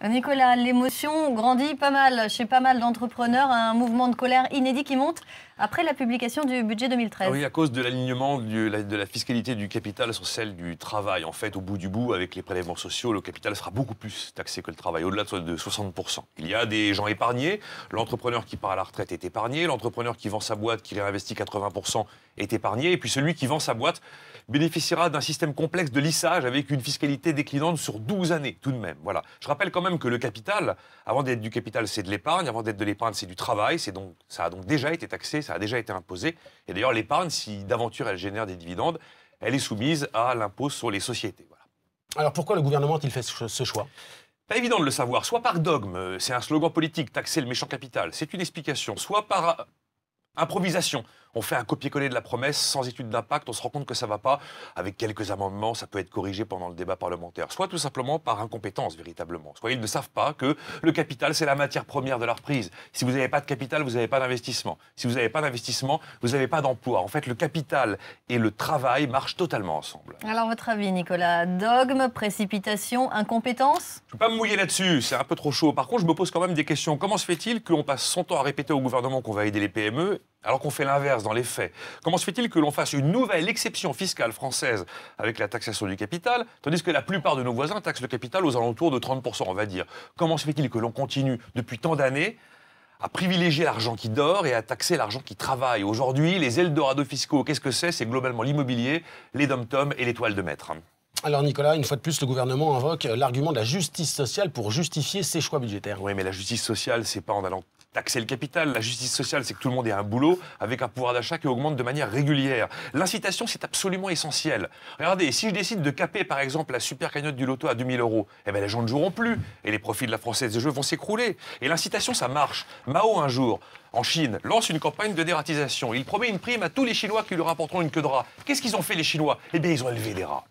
Nicolas, l'émotion grandit pas mal chez pas mal d'entrepreneurs, un mouvement de colère inédit qui monte après la publication du budget 2013. Oui, à cause de l'alignement de la fiscalité du capital sur celle du travail. En fait, au bout du bout, avec les prélèvements sociaux, le capital sera beaucoup plus taxé que le travail, au-delà de 60%. Il y a des gens épargnés, l'entrepreneur qui part à la retraite est épargné, l'entrepreneur qui vend sa boîte, qui réinvestit 80% est épargné, et puis celui qui vend sa boîte bénéficiera d'un système complexe de lissage avec une fiscalité déclinante sur 12 années, tout de même. Voilà. Je rappelle quand même que le capital, avant d'être du capital, c'est de l'épargne, avant d'être de l'épargne, c'est du travail, ça a donc déjà été taxé, ça a déjà été imposé. Et d'ailleurs, l'épargne, si d'aventure elle génère des dividendes, elle est soumise à l'impôt sur les sociétés. Voilà. Alors pourquoi le gouvernement a-t-il fait ce choix ? Pas évident de le savoir, soit par dogme, c'est un slogan politique, taxer le méchant capital, c'est une explication, soit par improvisation. On fait un copier-coller de la promesse sans étude d'impact, on se rend compte que ça ne va pas. Avec quelques amendements, ça peut être corrigé pendant le débat parlementaire. Soit tout simplement par incompétence, véritablement. Soit ils ne savent pas que le capital, c'est la matière première de la reprise. Si vous n'avez pas de capital, vous n'avez pas d'investissement. Si vous n'avez pas d'investissement, vous n'avez pas d'emploi. En fait, le capital et le travail marchent totalement ensemble. Alors, votre avis, Nicolas? Dogme, précipitation, incompétence? Je ne peux pas me mouiller là-dessus, c'est un peu trop chaud. Par contre, je me pose quand même des questions. Comment se fait-il qu'on passe son temps à répéter au gouvernement qu'on va aider les PME alors qu'on fait l'inverse dans les faits? Comment se fait-il que l'on fasse une nouvelle exception fiscale française avec la taxation du capital, tandis que la plupart de nos voisins taxent le capital aux alentours de 30%, on va dire? Comment se fait-il que l'on continue depuis tant d'années à privilégier l'argent qui dort et à taxer l'argent qui travaille? Aujourd'hui, les Eldorado fiscaux, qu'est-ce que c'est? C'est globalement l'immobilier, les dom-toms et les toiles de maître. Alors Nicolas, une fois de plus, le gouvernement invoque l'argument de la justice sociale pour justifier ses choix budgétaires. Oui, mais la justice sociale, c'est pas en allant taxer le capital. La justice sociale, c'est que tout le monde ait un boulot avec un pouvoir d'achat qui augmente de manière régulière. L'incitation, c'est absolument essentiel. Regardez, si je décide de caper, par exemple, la super cagnotte du loto à 2000 €, eh ben, les gens ne joueront plus et les profits de la Française des Jeux vont s'écrouler. Et l'incitation, ça marche. Mao, un jour, en Chine, lance une campagne de dératisation. Il promet une prime à tous les Chinois qui lui rapporteront une queue de rat. Qu'est-ce qu'ils ont fait, les Chinois? Eh bien, ils ont élevé les rats.